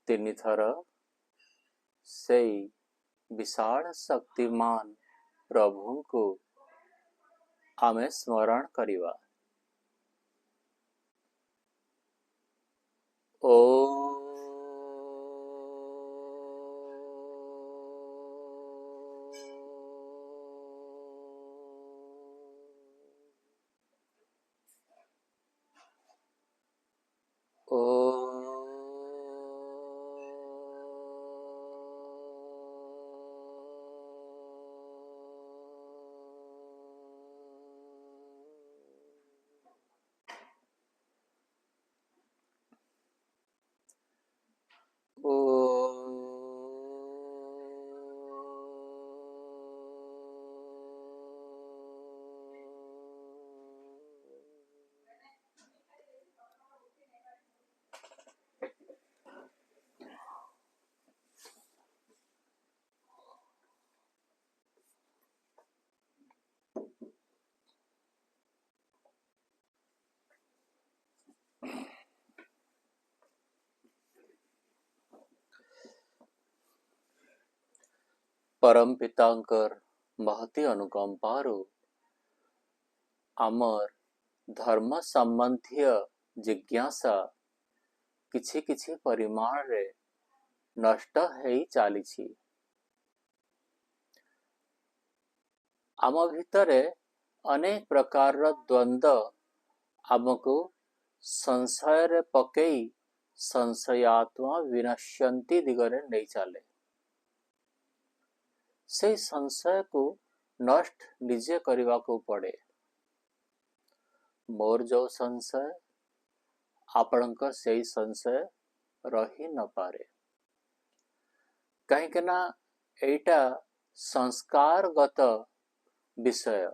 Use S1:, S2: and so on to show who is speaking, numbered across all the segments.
S1: तीन थर से विशाल शक्तिमान प्रभु को आमे स्मरण करिवा। ओ परम पितांकर महती अनुकंपारू आमर धर्म संबंधी जिज्ञासा किछि किछि परिमाण रे नष्ट हेई चालीछि। आम भितरे अनेक प्रकार द्वंद्व आमको संशय रे पकई संशयात्मा विनश्यंती दिगरे नहीं चले। से संशय को नष्ट निजे करने को पड़े। मोर जो संशय आपणकर से संशय रही न पारे, कहीं ना एटा संस्कारगत विषय।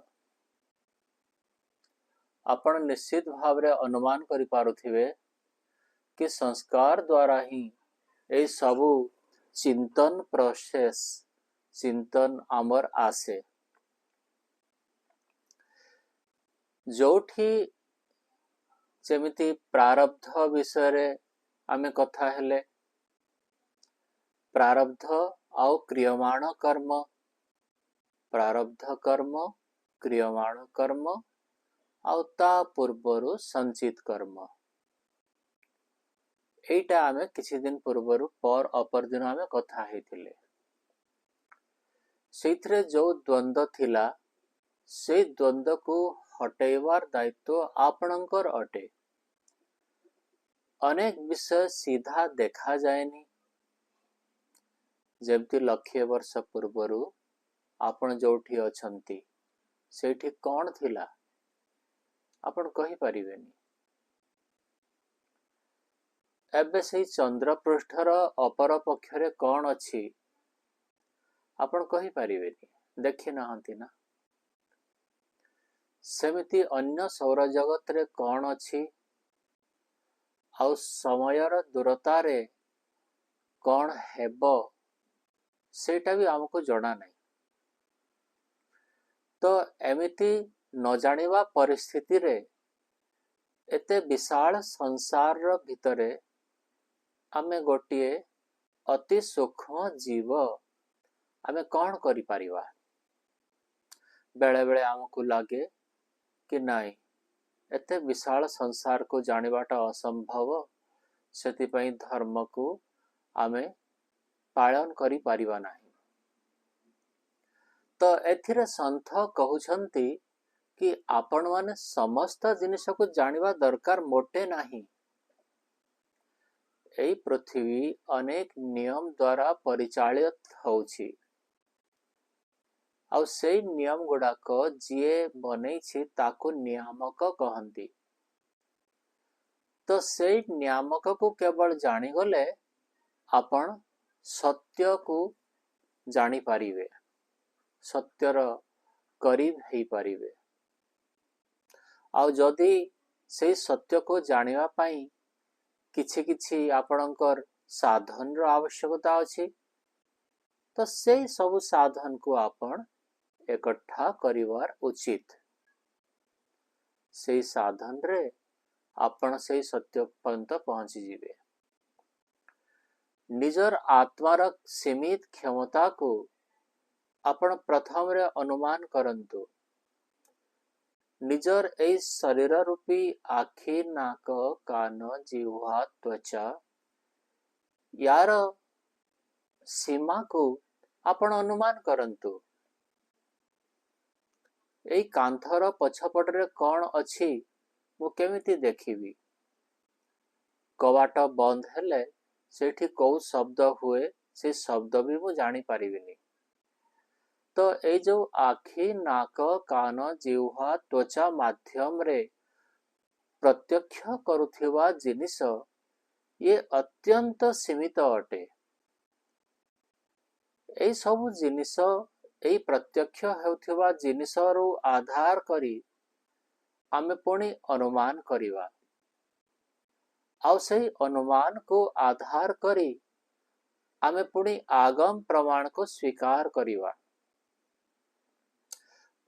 S1: आपण निश्चित भाव रे अनुमान करि पारुथिबे कि संस्कार द्वारा ही ए सबु चिंतन प्रोसेस चिंतन आमर आसे। जोठी जेमिति प्रारब्ध विषय रे आमे कथा हेले, प्रारब्ध आउ क्रियमाण कर्म, प्रारब्ध कर्म क्रियमाण कर्म आउ ता पूर्वरु संचित कर्म। एटा आमे किछि दिन पूर्वरु पर अपर दिन आमे कथा हेतिले। सेथरे जो द्वंद्व थिला से द्वंद्व को हटेवार दायित्व आपणकर अटे। अनेक विषय सीधा देखा जाएनी। जेमती लक्षे वर्ष पूर्वरु आपण जोठी अछंती सेठी कौन थिला आपण कहि परिबेनी। एबे से चंद्र पृष्ठर अपर पक्षरे कौन अछि आपण कहि परिबेनी, देखि नाहंती ना। सेमिति अन्य सौर जगत रे कौन अछि आउ समयर दूरता रे कौन हेबो सेटा भी हमको जଣା नहीं। तो एमिति न जानिबा परिस्थिति रे एते विशाल संसार रो भितरे आमे गोटिए अति सूक्ष्म जीव आमे कौन करि परिबा। बेले बेले हमको लागे कि नहीं एते विशाल संसार को जानिबाटा असंभव, सेति पई धर्म को आमे पालन करि परिबा नहीं। तो एथिरे संथ कहउछंती कि आपण माने समस्त जिनिस को जानिबा दरकार मोटे नहीं। एई पृथ्वी अनेक नियम द्वारा परिचालित होउछि आउ से नियम गुड़ाक जीए बनैछि ताको नियामक कहंती। तो से नियामक को केवल जानी गले आपण सत्य को जानी पारिबे, सत्यर करीब हेई पारिबे। आउ जदि से सत्य को जानिबा पाई किछि किछि आपणकर साधन रो आवश्यकता अछि, तो से सब साधन को आपण एकट्ठा करिवार उचित। से साधन रे आपण से सत्य पर्यंत पहुंची जिवे। निजर आत्मार सीमित क्षमता को आपण प्रथम रे अनुमान करंतु। निजर ए शरीर रूपी आखि नाक कान जिह्वा त्वचा यार सीमा को आपण अनुमान करंतु। एई कांथर पछपटरे कौन अछि मु केमिति देखिबी। कवाट बंद हेले सेठी कौ शब्द हुए से शब्द भी मु जानी पारिबिनी। तो ए जो आखि नाक कान जिह्वा त्वचा माध्यम रे प्रत्यक्ष करुथिबा जिनिस ये अत्यंत सीमित अटे। ए सब जिनिस एई प्रत्यक्ष हेउथिबा जिनिस रु आधार करी आमे पुणी अनुमान करिवा। आउ सही अनुमान को आधार करी आमे पुणी आगम प्रमाण को स्वीकार करिवा।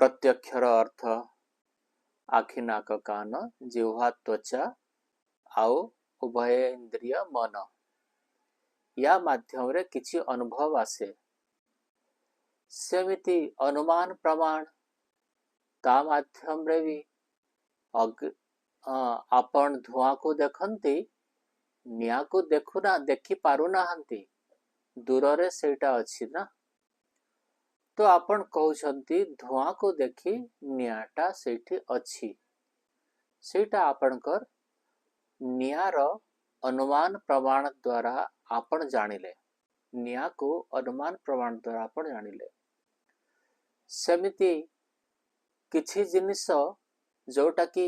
S1: प्रत्यक्षर अर्थ आखि नाक कान जिह्वा त्वचा आउ उभय इंद्रिय मन या माध्यम रे किछि अनुभव आसे। सेमिति अनुमान प्रमाण ता माध्यम रे भी आपण धुआं को देखंती निया को देखुना देखि पारु नाहंती दूर रे सेटा अछि ना। तो आपण कहउछंती धुआं को देखि नियाटा सेठी अछि सेटा आपणकर नियार अनुमान प्रमाण द्वारा आपण जानिले। निया को अनुमान प्रमाण द्वारा आपण जानिले। सेमिति किछि जिनिस जोटा कि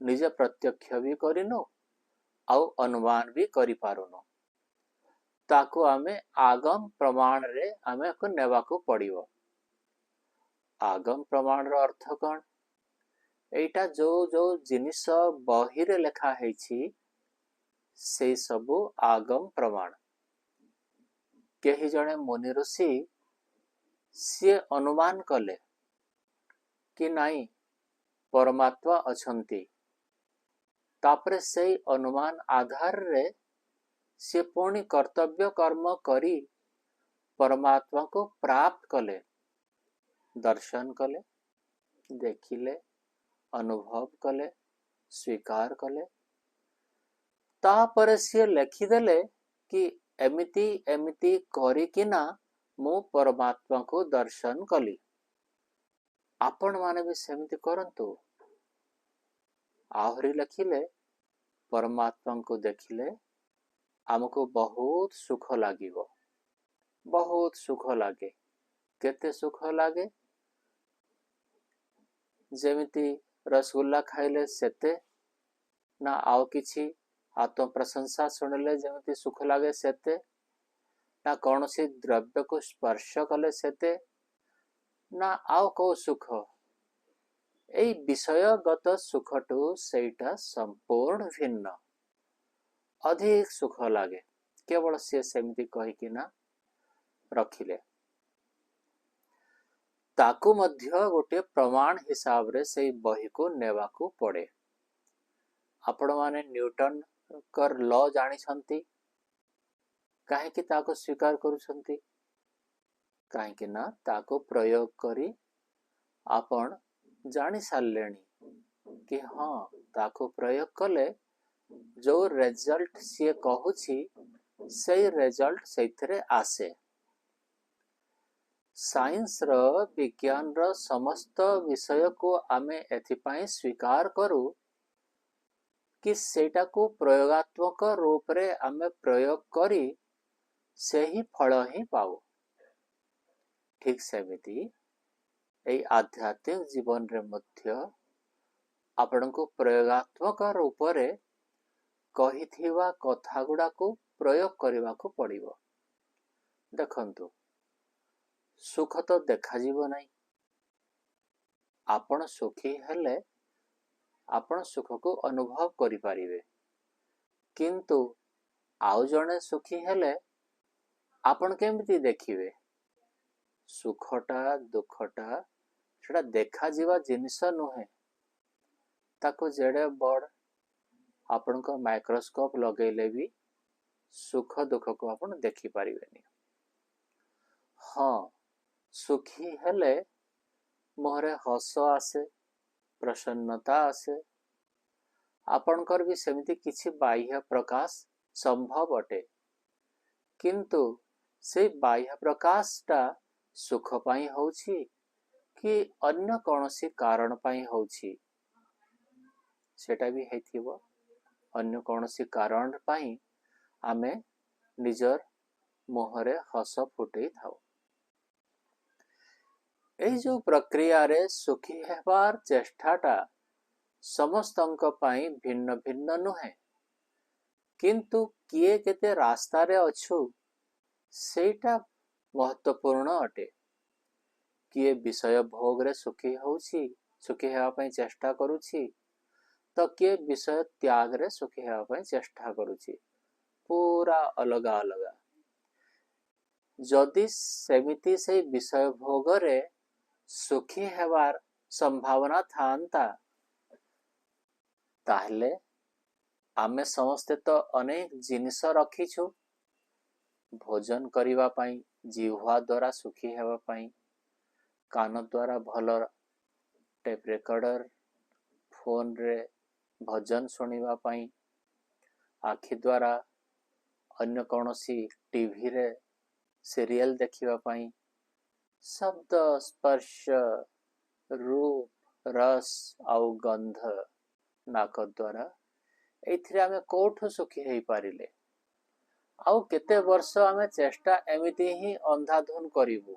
S1: निज प्रत्यक्ष भी करिनो आउ अनुमान भी करि पारुनो ताको आमे आगम प्रमाण रे आमे को नेवा को पड़िबो। आगम प्रमाण रो अर्थ कोन एटा जो जो जिनिस बही रे लेखा हेछि से सबु आगम प्रमाण। केहि जणे मुनि ऋषि से अनुमान कले कि नाई परमात्मा अछंती तापरे से अनुमान आधार रे से पुणी कर्तव्य कर्म करी परमात्मा को प्राप्त कले दर्शन कले देखिले अनुभव कले स्वीकार कले तापरे से लिखिदेले कि एमिति एमिति करिकिना मु परमात्मा को दर्शन कली। आपण माने भी सेमिति करंतु। आहरी लिखिले परमात्मा को देखिले हमको बहुत सुख लागिबो। बहुत सुख लागे। केते सुख लागे जेमिति रसगुल्ला खाइले सेते ना आउ किछि आत्म प्रशंसा सुनिले जेमिति सुख लागे सेते ना कौनसी द्रव्य को स्पर्श कले सेते ना आउ को सुख एई विषयगत सुखटु सेटा संपूर्ण भिन्न अधिक सुख लागे केवल से सेमिति कहि ना रखिले। ताकू मध्य गोटे प्रमाण हिसाब रे से बही को नेवा को पड़े। आपण माने न्यूटन कर लॉ जानी छंती काहे कि ताको स्वीकार करू छंती काहे कि ना ताको प्रयोग करी आपण जानी सारलेनी कि हाँ ताको प्रयोग कले जो रिजल्ट से कहूची से रिजल्ट सेथरे आसे। साइंस रो विज्ञान रो समस्त विषय को आमे एथिपाई स्वीकार करू कि सेटा को प्रयोगात्मक रूप रे आमे प्रयोग करी से ही फल ही पाऊ। ठीक सेमिति ए आध्यात्मिक जीवन रे मध्य आपण को प्रयोगात्मक रूप रे कहिथिवा कथा गुडा को प्रयोग करबा को पड़िबो। देखंतु सुख तो देखा जीवो नहीं। आपण सुखी हेले आपण सुख को अनुभव करि पारिबे किंतु आउ जणे सुखी हेले आपण केमिति देखिबे। सुखटा दुखटा सेटा देखा जीवा जिनिस नुहे ताको जेडे बड़ आपण को माइक्रोस्कोप लगेले भी सुख दुख को आपण देखि पारिबेनी। हाँ, सुखी हेले मुहरे हस आसे, प्रसन्नता आसे, आपणकर भी सेमिति किछि बाह्य प्रकाश संभव अटे, किंतु से बाह्य प्रकाशटा सुख पाई होछि कि अन्य कौनसी कारण पाई होछि, सेटा भी हेथिबो। अन्य कौनसी कारण पाई आमे निजर मुहरे हस फुटई थाउ। एई जो प्रक्रिया रे सुखी हेबार चेष्टाटा समस्तंक पाई भिन्न भिन्न नुहे, किंतु किए केते रास्ता रे अछु सेटा महत्वपूर्ण अटे। किए विषय भोग रे सुखी होछि, सुखी हेबा पई चेष्टा करूछि, तो किए विषय त्याग रे सुखी हेबा पई चेष्टा करूछि, पूरा अलगा अलगा। जदि सेमिति से विषय भोग रे सुखी हेबार संभावना थांता, ताहले आमे समस्ते तो अनेक जिनिस रखिछु भोजन करिवा पाई, जिह्वा द्वारा सुखी हेबा पाई, कान द्वारा भल टेप रेकर्डर, फोन रे भजन सुनिवा पाई, आखि द्वारा अन्य कौनसी टीवी रे सीरियल देखिवा पाई, शब्द स्पर्श रूप रस आउ गंध नाक द्वारा एथिरे आमे कोठु सुखी हेई पारिले। आउ केते वर्ष आमे चेष्टा एमिति ही अंधाधुन करिवु।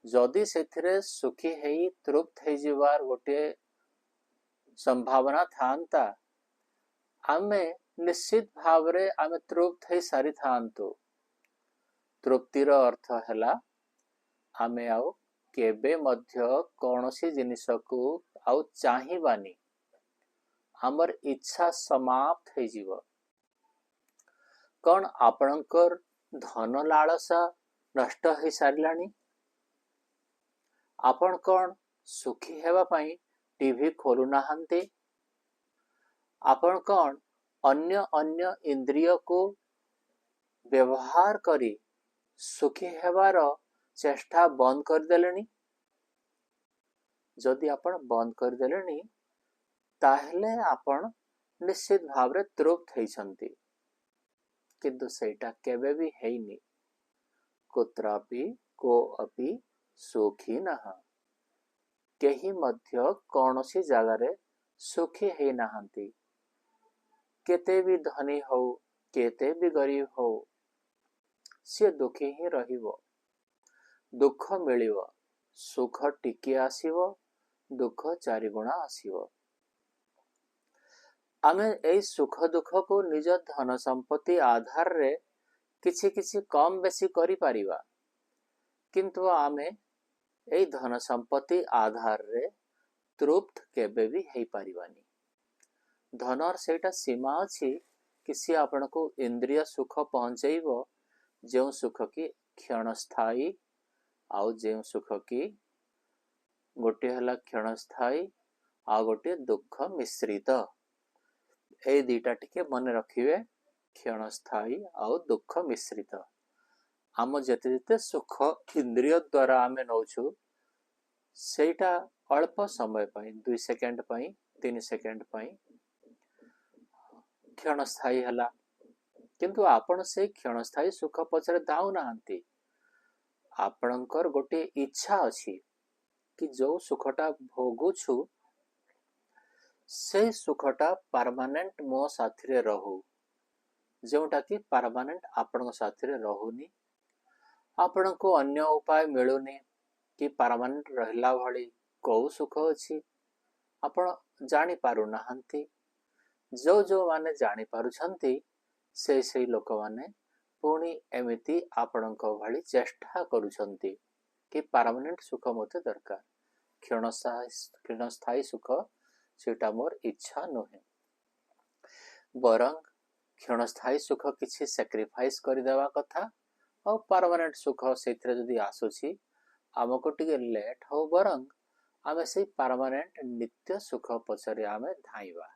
S1: जदि सेथिरे सुखी हेई तृप्त हेई जिवार गोटे संभावना थांता, आमे निश्चित भावरे आमे तृप्त हेई सारी थांतु। तृप्तिर अर्थ हैला आमे आउ केबे मध्य कौनसी जिनिसकु आउ चाहिबानी, हमर इच्छा समाप्त हेई जीव। कौन आपणकर धन लालसा नष्ट हेई सारिलानी? आपण कौन सुखी हेबा पाई टीवी खोलु नाहंती? आपण कौन अन्य अन्य इंद्रिय को व्यवहार करी सुखी हेबार चेष्टा बंद कर देलेनी? जदि आपण बंद कर देलेनी, ताहले आपण निश्चित भावरे तृप्त हेइछंती, किंतु सेटा केबे भी हेइनी। कुत्रापि को अपि सुखी नहा, केही मध्य कौनसी जगारे सुखी हेई नाहंती। केते भी धनी हो, केते भी गरीब हो, से दुखी ही रहिबो। दुख मिलिबो, सुख टिके आसीबो, दुख चारिगुणा आसीबो। आमे एई सुख दुख को निज धन संपत्ति आधार रे किछि किछि कम बेसी करि पारिबा, किंतु आमे एई धन संपत्ति आधार रे तृप्त केबे भी हेई पारिबानी। धनर सेटा सीमा अछि कि सी आपण को इंद्रिय सुख पहुंचेइबो, जेउ सुख की क्षणस्थायी आउ जेउ सुख की गोटे हला क्षणस्थायी आ गोटे दुख मिश्रित। ए दीटा टिके मन रखिवे, क्षणस्थायी आउ दुख मिश्रित। आम जेते जेते सुख इंद्रिय द्वारा आमे नौछु, सेटा अल्प समय पाई, 2 सेकंड पाई, 3 सेकंड पाई क्षणस्थायी हला, किंतु आपण से क्षणस्थायी सुख पछरे दाउ नाहंती। आपणकर गोटे इच्छा अछि कि जो सुखटा भोगुछु से सुखटा परमानेंट मो साथिरे रहू, जोटा कि परमानेंट आपण साथिरे रहुनी। आपण को अन्य उपाय मिलुनी कि परमानेंट रहला भली को सुख अछि, आपण जानि पारु नाहंती। जो जो माने जानि पारुछंती, से लोक माने पुणी एमिति आपणको भली चेष्टा करूछंती कि परमानेंट सुख मते दरकार, क्षणस्थायी सुख सेटा मोर इच्छा नहे। बरं क्षणस्थायी सुख किछि सैक्रिफाइस करि देवा कथा, और परमानेंट सुख सेथिरे जदि आसुछि आमको टिके लेट हो, बरं आमे से परमानेंट नित्य सुख पछरे आमे धाइबा।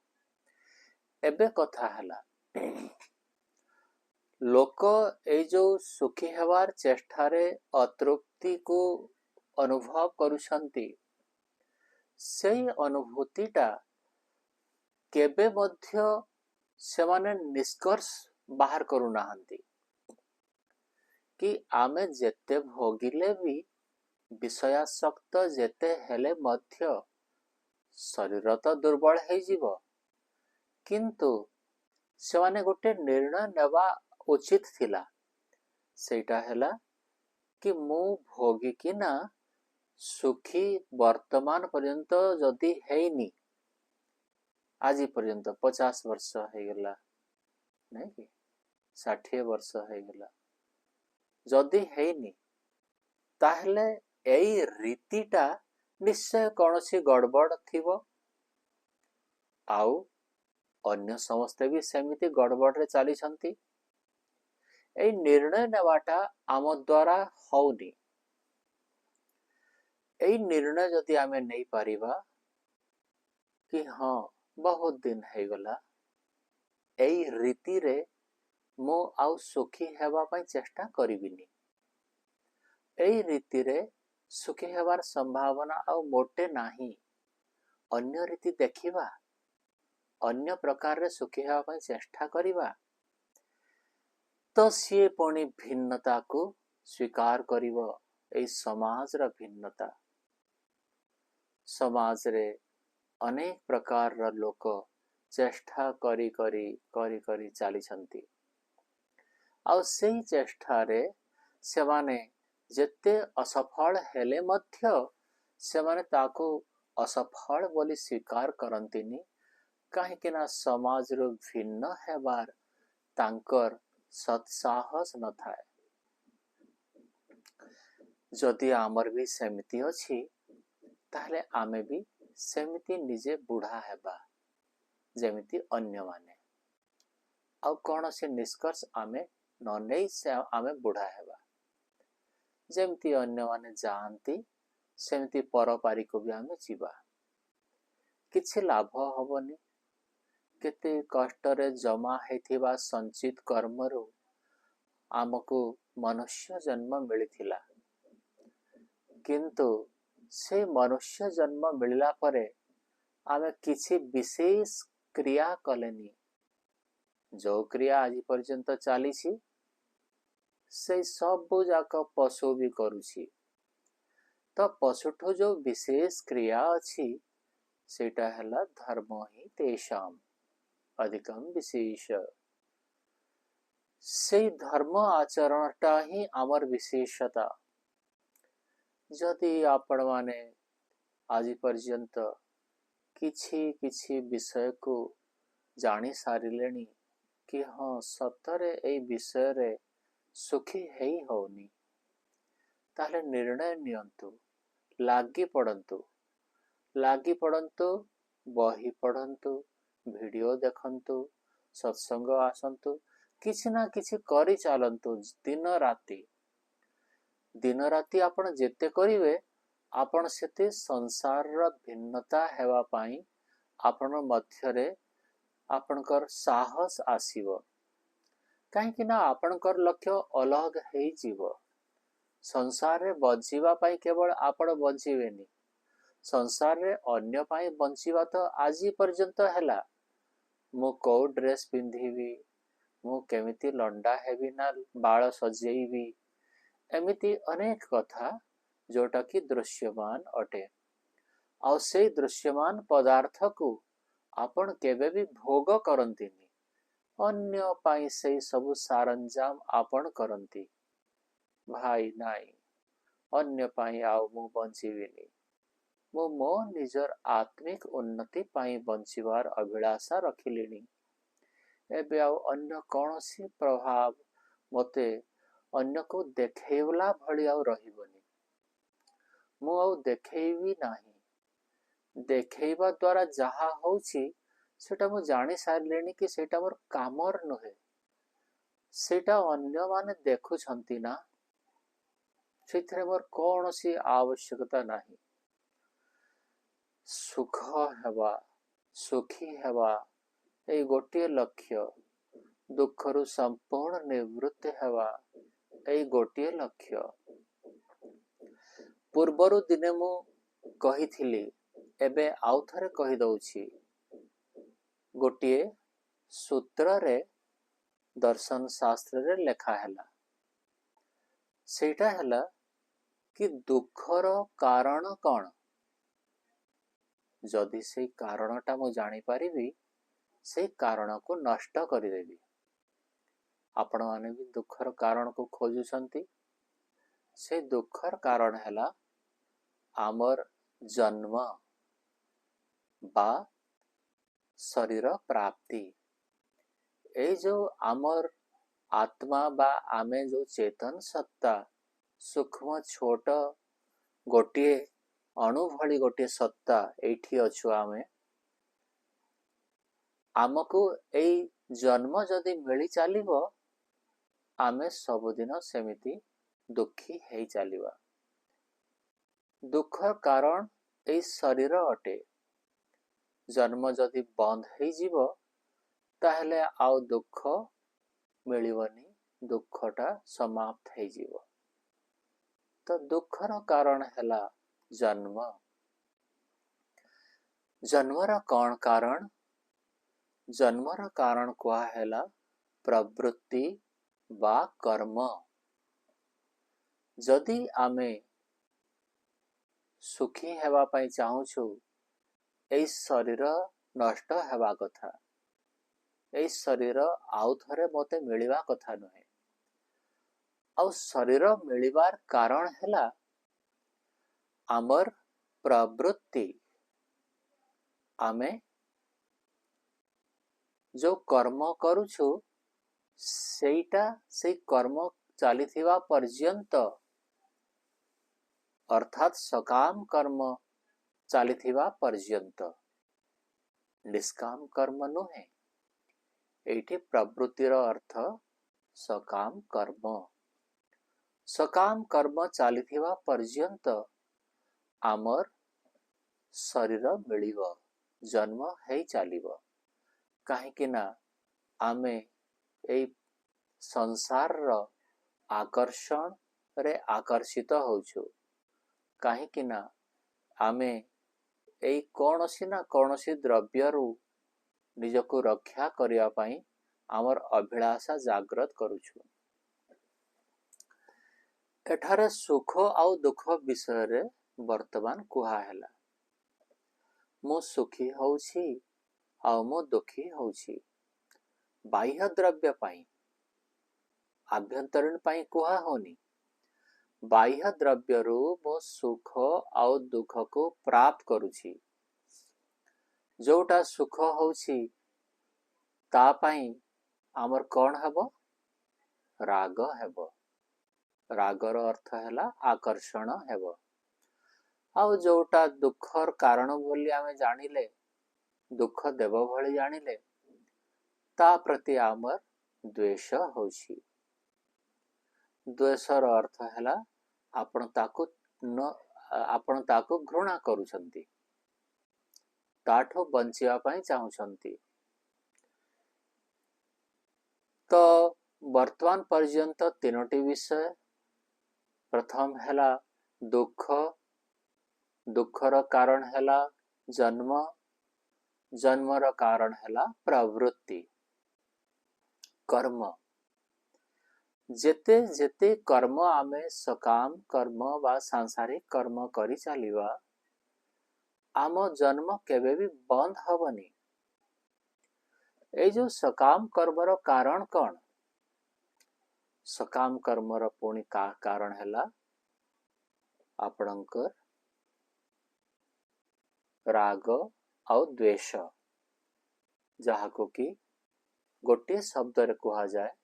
S1: एबे कथा हला लोक ए जो सुखी हेबार चेष्टारे अतृप्ति को अनुभव करुछंती सेई अनुभूतिटा केबे मध्य सेमाने निष्कर्ष बाहर करू नाहंती कि आमे जेते भोगिले भी विषयासक्त जेते हेले मध्य शरीर तो दुर्बल हो जीव किंतु सेमाने गोटे निर्णय नेबा उचित थिला सेटा हेला कि मु भोगिकी ना सुखी वर्तमान पर्यंत जदि हेइनी आज पर्यंत 50 वर्ष हो गला नहीं कि 60 वर्ष हो गला जदि हेइनी ताहले एई रीतिटा निश्चय कौनसी गड़बड़ थिबो आउ अन्य समस्ते भी सेमिति गड़बड़ रे चली छंती एई निर्णय नेवाटा आम द्वारा होउनी एई निर्णय जदि आमे नहीं पारिबा कि हाँ बहुत दिन हो गला एई रीति रे मो आउ सुखी हेबा पई चेष्टा करिबिनी एई रीति रे सुखी हेबार संभावना आउ मोटे नाही अन्य रीति देखिबा अन्य प्रकार रे सुखी हेबा पई चेष्टा करिबा तो सी पुणी भिन्नता को स्वीकार करिबो एई समाज रा भिन्नता समाज रे अनेक प्रकार रा लोक चेष्टा करी करी करी करी चली छंती आउ सेई चेष्टा रे सेमाने जेते असफल हेले मध्य सेमाने ताको असफल बोली स्वीकार करंतिनी काहे कि ना समाज रो भिन्न हेबार तांकर सत्साहस न थाए जदि आमर भी सेमिति अछि ताहले आमे भी सेमिति निजे बुढ़ा हेबा जेमिति अन्य माने आउ कौन से निष्कर्ष आमे न नहीं से आमे बुढ़ा हेबा जेमिति अन्य माने जानती सेमिति परपारी को भी आमे जीवा किछि लाभ हबनी केते कष्ट रे जमा हेथिबा संचित कर्मरु आमको मनुष्य जन्म मिलिथिला किंतु से मनुष्य जन्म मिलला परे आमे किछि विशेष क्रिया कलेनी जो क्रिया आज पर्यंत चली से सब जाक पशु भी करुछि तो पशुठो जो विशेष क्रिया अछि सेटा हला धर्म ही तेषाम अधिकम विशेष से धर्म आचरणटा ही आमर विशेषता जदि आपण माने आज पर्यंत किछि किछि विषय को जानी सारिलेनी कि हाँ सतरे ए विषय रे सुखी हेई होनी ताहले निर्णय नियंतु लागी पड़ंतु बही पढ़ंतु वीडियो देखंतु सत्संग आसंतु किछि ना किछि करी चालंतु दिन राति आपण जेते करिवे आपण सेते संसार रा भिन्नता हेवा पाई आपण मध्यरे आपणकर साहस आसीबो काहे कि ना आपणकर लक्ष्य अलग हेई जीवो संसार रे बंचिबा पाई केवल आपण बंचिबेनी संसार रे अन्य पाई बंचिबा तो आजी पर्यंत हैला मु को ड्रेस पिंधिबी मु केमिति लंडा हेबी ना बाळ सजेइबी एमिति अनेक कथा जोटा कि दृश्यमान अटे और से दृश्यमान पदार्थ को आपण केबे भी भोग करंतिनी अन्य पाई से सब सारंजाम आपण करंती भाई नाई अन्य पाई आउ मु बंचिबिनी मु मो निजर आत्मिक उन्नति पाई बंचिबार अभिलाषा रखिलिनी एबे आउ अन्य कौनसी प्रभाव मते अन्य को देखेवला भली आउ रहिबनी मु आउ देखेइबी नाही देखेइबा द्वारा जहा होउछि सेटा मु जानि सारलेनी कि सेटा मोर कामर नहे सेटा अन्य माने देखु छंती ना सेथरे मोर कौनसी आवश्यकता नाही सुख हेबा सुखी हेबा ए गोटे लक्ष्य दुखरु संपूर्ण निवृत्ति हेवा एई गोटिए लक्ष्य। पूर्वरु दिने मु कहिथिली एबे आउ थरे कहि दउछि। गोटिए सूत्र रे दर्शन शास्त्र रे लेखा हैला, सेटा हैला कि दुखर कारण कौन। जदि से कारणटा मु जानी पारिबी से कारण को नष्ट करिदेबी। आपण माने भी दुखर कारण को खोजुछंती। से दुखर कारण हैला आमर जन्म बा शरीर प्राप्ति। ए जो आमर आत्मा बा आमे जो चेतन सत्ता सूक्ष्म छोट गोटिए अणु भली गोटिए सत्ता एठी अछु आमे। आमको एई जन्म जदि मिली चलिबो आमे सबुदिन सेमिति दुखी हेई चलिबा। दुखर कारण एई शरीर अटे। जन्म जदि बंद हेई जीवो ताहले आउ दुख मिलिबनी, दुखटा समाप्त हेई जीवो। तो दुखर कारण हैला जन्म। जन्मर कौन कारण? जन्मर कारण कुआ हैला प्रवृत्ति बा कर्म। जदि आमे सुखी हेवा पाई चाहूछु एई शरीर नष्ट हेवा कथा। एई शरीर आउ थरे मोते मिलिबा कथा नहे। आउ शरीर मिलिबार कारण हैला आमर प्रवृत्ति। आमे जो कर्म करूछु सेईटा से कर्म चालिथिबा पर्यंत अर्थात सकाम कर्म चालिथिबा पर्यंत, निष्काम कर्म नुहे। एठी प्रवृत्तिर अर्थ सकाम कर्म। सकाम कर्म चालिथिबा पर्यंत आमर शरीर मिलिबो, जन्म हेई चलिबो। काहेकि ना आमे एई संसार रो आकर्षण रे आकर्षित होछु। काहेकि ना आमे एई कोनोसी ना कोनोसी द्रव्यरु निजको रक्षा करिया पाई आमर अभिलाषा जागृत करूछु। एठारे सुख आउ दुख विषय रे वर्तमान कुहा हैला। मु सुखी होउछि आउ मु दुखी होउछि बाह्य द्रव्य पाई, आभ्यंतरीण पाई कुहा होनी। बाह्य द्रव्यरु मु सुख आउ दुख को प्राप्त करूछि। जोटा सुख होउछि ता पाई आमर कौन हेबो? राग हेबो। रागर अर्थ हैला आकर्षण हेबो। आउ जोटा दुखर कारण बोली आमे जानिले, दुख देव भली जानिले, ता प्रति आमर द्वेष होछि। द्वेषर अर्थ हैला आपण ताको घृणा करूछंती, ताठो बंचिया पाई चाहुछंती। तो वर्तमान पर्यंत तीनोटी विषय। प्रथम हैला दुख, दुखर कारण हैला जन्म, जन्मर कारण हैला प्रवृत्ति कर्म। जेते जेते कर्म आमे सकाम कर्म बा सांसारिक कर्म करी चलिबा आम जन्म केबे भी बंद हबनी। ए जो सकाम कर्मर कारण कौन? सकाम कर्मर पुणी का कारण हैला आपणकर राग आउ द्वेष, जहा को कि गोटे शब्द रे कहा जाए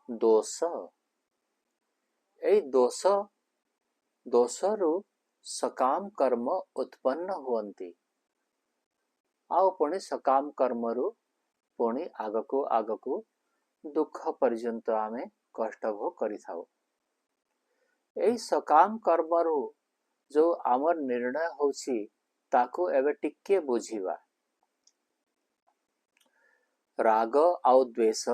S1: दोष। ए दोषरु सकाम कर्म उत्पन्न हुअन्ति। आउ पुणी सकाम कर्मरु पुणी आगको दुख पर्यंत आमे कष्ट भोग करि थाउ। एई सकाम कर्मरु जो आमर निर्णय होछि ताको एबे टिके बुझिबा। राग आउ द्वेष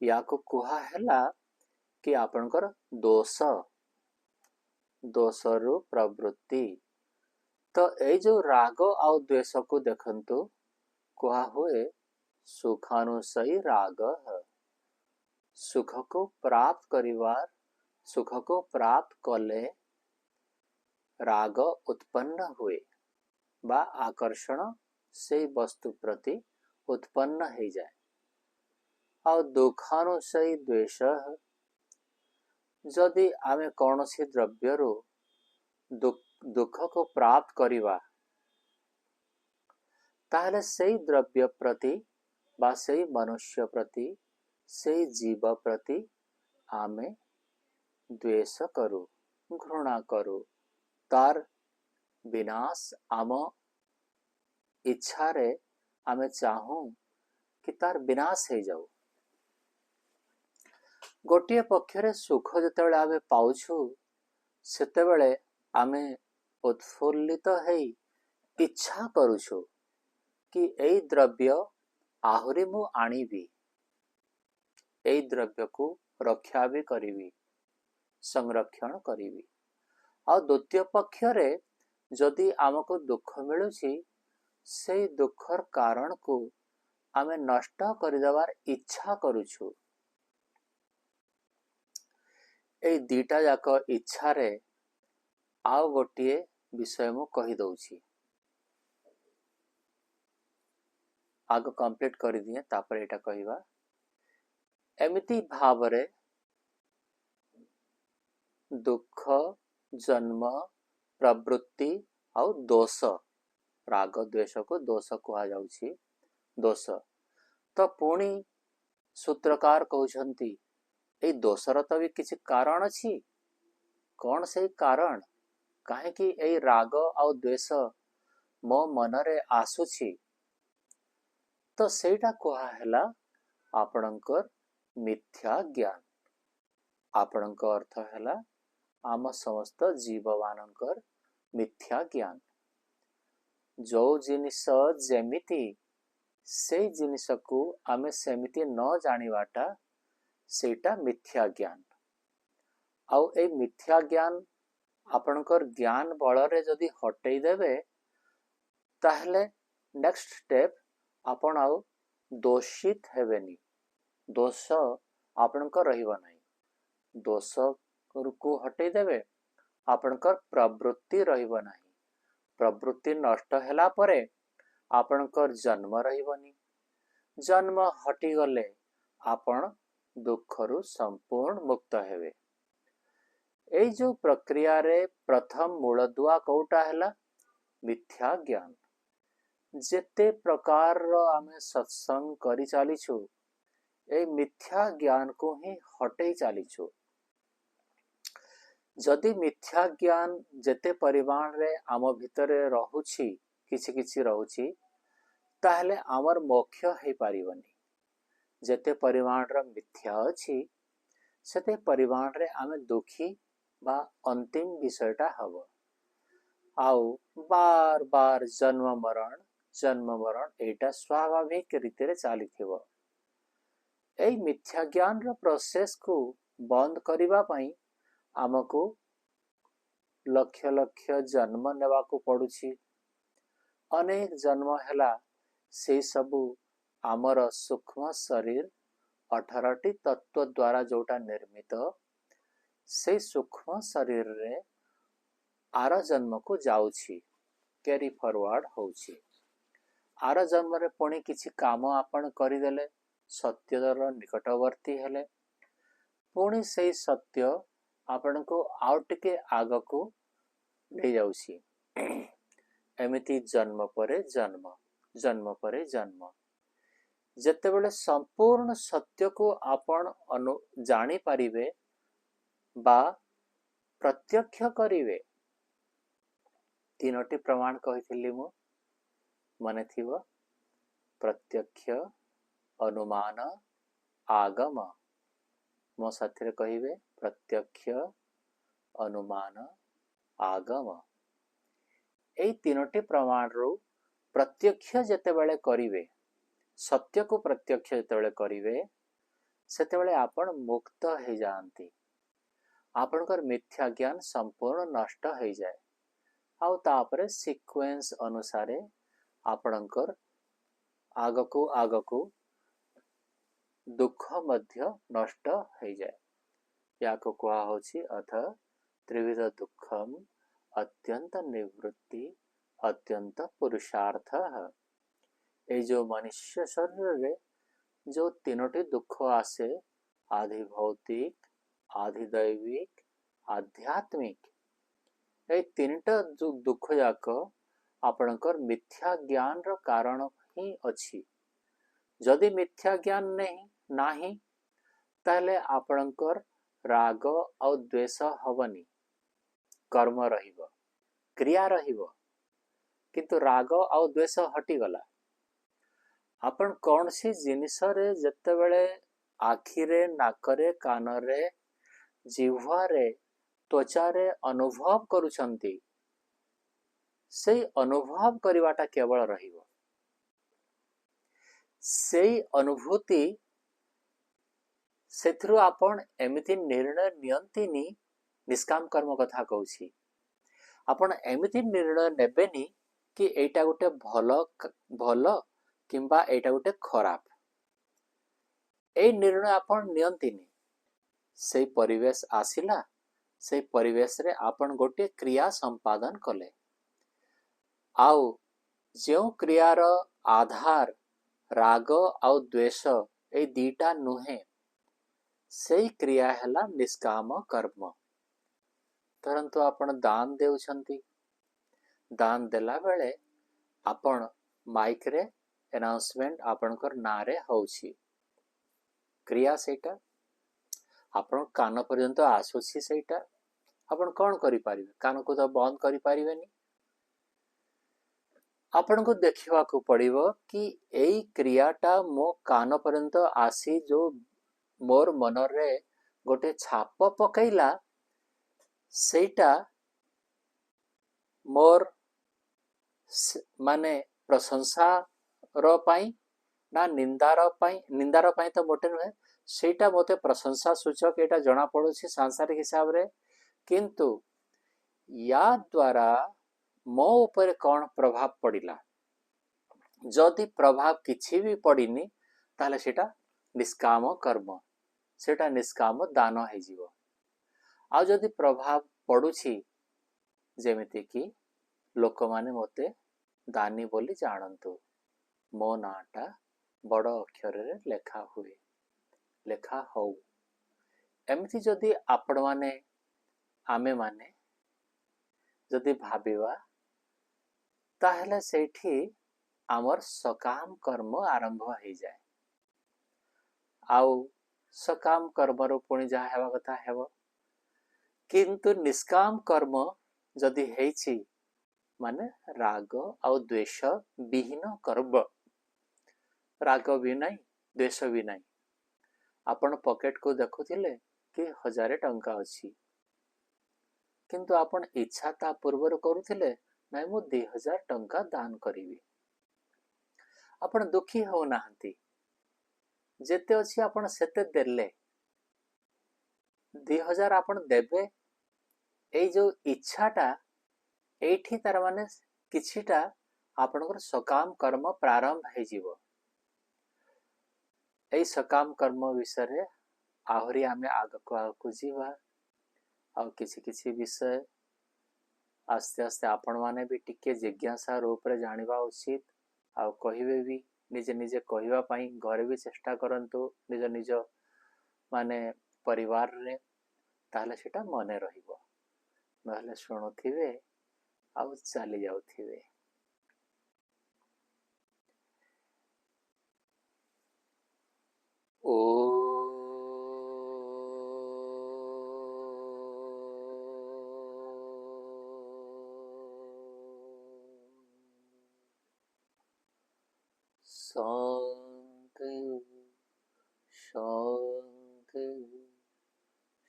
S1: या को कुहा हैला कि आपनकर दोष दोषरु प्रवृत्ति। तो ए जो राग आउ द्वेष को देखंतु कुहा हुए सुखानुसयी राग। सुख को प्राप्त करिवार सुख को प्राप्त कले राग उत्पन्न हुए बा आकर्षण से वस्तु प्रति उत्पन्न हो जाए। और दुखानुसयी द्वेष जदि आमे कौनसी द्रव्यरु दुख को प्राप्त करिवा ताहले सही द्रव्य प्रति बा सही मनुष्य प्रति सही जीव प्रति आमे द्वेष करू घृणा करू तार विनाश आम इच्छा रे आमे चाहूं कि तार विनाश हो जाऊ। गोटे पक्षरे सुख जतेबेले आमे पाउछु सेतेबेले आमे उत्फुल्लित हेई इच्छा करूछु कि एई द्रव्य आहुरी मु आनिबी, एई द्रव्य को रक्षा भी करिवी, संरक्षण करिवी। आ द्वितीय पक्षरे जदि आमको दुख मिलुछि से दुखर कारण को आमे नष्ट करिदेवार इच्छा करूछु। ए दीटा जाक इच्छा रे आउ गोटिए विषय मु कहि दउछि, आग कंप्लीट कर दिए तापर एटा कहिबा। एमिति भावरे दुख जन्म प्रवृत्ति आउ दोष राग द्वेष को दोष कहा जाउछि। दोष तो पुणी सूत्रकार कहउछंती ए दोषर तो भी किसी कारण अछि। कौन से कारण काहे कि ए राग आउ द्वेष मो मनरे आसुछि तो सेटा कहा हैला आपणकर मिथ्या ज्ञान। आपणकर अर्थ हैला आम समस्त जीववानकर मिथ्या ज्ञान। जो जिनिस जेमिति से जिनिस को आमे सेमिति न जानिबाटा सेटा मिथ्या ज्ञान। आउ ए मिथ्या ज्ञान आपणकर ज्ञान बलरे जदि हटेई देबे ताहले नेक्स्ट स्टेप आपण आउ दोषित हेबेनी, दोष आपणकर रहिबा नाही। दोष को हटेई देबे आपणकर प्रवृत्ति रहिबा नाही। प्रवृत्ति नष्ट हैला परे आपणकर जन्म रहिबनी। जन्म हटी गले आपण दुखरु संपूर्ण मुक्त हेबे। ए जो प्रक्रिया रे प्रथम मूलदुआ कोटा हैला मिथ्या ज्ञान। जेते प्रकार आमे सत्संग करि चालिछु ए मिथ्या ज्ञान को ही हटेई चालिछु। जदि मिथ्या ज्ञान जेते परिमाण रे आम भितरे रहुछि किछि किछि रहुछि ताहले आमर मोक्ष हे पारिबनी। जेते परिमाण रे मिथ्या अछि सेते परिमाण रे आमे दुखी बा अंतिम विषयटा हबो। आउ बार बार जन्म मरण एटा स्वाभाविक रीति रे चालिथिबो। एई मिथ्या ज्ञान रो प्रोसेस को बंद करिबा पई आमको लक्ष लक्ष जन्म नेवा को पड़ुछि। अनेक जन्म हैला से सबु आमर सूक्ष्म शरीर 18टी तत्व द्वारा जोटा निर्मित से सूक्ष्म शरीर रे आर जन्म को जाउछि, कैरी फॉरवर्ड होउछि। आर जन्म रे पुणी किछि काम आपण करिदेले सत्यर निकटवर्ती हेले पुणी से सत्य आपण को आउ टिके आग को ले जाउछि। एमिति जन्म परे जन्म, जन्म परे जन्म। जेतेबेले संपूर्ण सत्य को आपण जानी पारिबे बा प्रत्यक्ष करिवे। तीनोटी प्रमाण कहिथिली मु मने थिबो प्रत्यक्ष अनुमान आगम। मो साथी रे कहिबे प्रत्यक्ष अनुमान आगम। एई तीनोटी प्रमाण रो प्रत्यक्ष जेतेबेले करिवे सत्य को प्रत्यक्ष जेतेबेले करिवे सेतेबेले आपण मुक्त हो जाती, आपणकर मिथ्या ज्ञान संपूर्ण नष्ट हो जाए। आउ तापरे सीक्वेंस अनुसार आपणकर आगकू आगकू दुख मध्य नष्ट हो जाए। या को कहा होछि अथ त्रिविध दुखम अत्यंत निवृत्ति अत्यंत पुरुषार्थ। ये जो मनुष्य शरीर रे जो तीनोटी दुख आसे, आधि भौतिक, आधि दैविक, आध्यात्मिक, ये तीनटा जो दुख जाक आपणकर मिथ्या ज्ञान रो कारण ही अछि। जदि मिथ्या ज्ञान नहीं ताले आपणकर राग और द्वेष हवनी, कर्म रहिबो, क्रिया रहिबो, किंतु राग और द्वेष हटी गला। आपण कौन सी जिनिस रे जत्तेबेले आखिरे, नाकरे, कानरे, जिह्वारे, त्वचारे अनुभव करूछंती, से अनुभव करिवाटा केवल रहिबो। से अनुभूति सेथरु आपण एमिति निर्णय नियंतिनी, निष्काम कर्म कथा कहूछि। आपण एमिति निर्णय नेबेनी कि एटा गुटे भलो किंबा एटा गुटे खराब। ए निर्णय आपण नियंतिनी। से परिवेश आसिला, से परिवेश रे आपण गोटे क्रिया संपादन कले। आउ जो क्रियार आधार राग आउ द्वेष ए दीटा नुहे, से क्रिया हैला निष्काम कर्म। परंतु आपण दान देउछंती, दान देला बेले आपण माइक रे अनाउंसमेंट आपणकर नारे होउछि, क्रिया सेटा आपण कान पर्यंत आसुछि। सेटा आपण कोन करि पारिबे? कान को तो बंद करि पारिबेनी। आपण को देखिवा को पड़िबो कि एई क्रियाटा मो कान पर्यंत आसी जो मोर मन रे गोटे छाप पकैला, सेटा मोर माने प्रशंसा रो पाई ना निंदार पाई तो मोटे नुहे। सेटा मोते प्रशंसा सूचक एटा जना पड़ुछि सांसारिक हिसाब रे, किंतु या द्वारा मो ऊपर कौन प्रभाव पड़िला, जदि प्रभाव किछि भी पड़िनी ताले सेटा निष्काम कर्म, सेटा निष्काम दान है जीवो। आ जदि प्रभाव पड़ुछि, जेमिति कि लोक माने मोते दानी बोली जानंतु, मो नाटा बड़ अक्षर रे लेखा हुए, लेखा हो, एमिति जदि आपण माने आमे माने जदि भाबिवा, ताहले सेठी आमर सकाम कर्म आरंभ हो जाए। आउ सकाम कर्म रो पुणी जहा हेबा कथा हेबो, किंतु निष्काम कर्म जदि हेछि माने राग आउ द्वेष विहीन कर्म, राग भी नहीं, द्वेष भी नहीं। आपण पॉकेट को देखुथिले कि 1000 टंका अछि, किंतु आपण इच्छा ता पूर्वर करूथिले नाही मु 2000 टंका दान करिवि। आपण दुखी हो नाहंती, जेते अछि आपण सेते देले, 2000 आपण देबे। ए जो इच्छाटा एठी तार माने किछिटा आपनकर सकाम कर्म प्रारंभ हे जीवो। ए सकाम कर्म विषय रे आहुरी आमे आगको जीवा, आ किछि किछि विषय आस्ते आस्ते आपण माने भी टिके जिज्ञासा रूप रे जानिबा उचित। आ कहिबे भी निजे निजे कहिबा पई घरे भी चेष्टा करंतु, निज निज माने परिवार रे, ताहले सेटा मने रहिबो। नहले शुणुथिबे आ चली जाउथिबे। ओ शांति शांति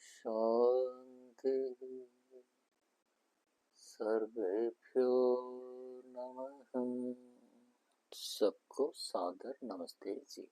S1: शांति। सर्वेभ्यो नमः। सबको सादर नमस्ते जी।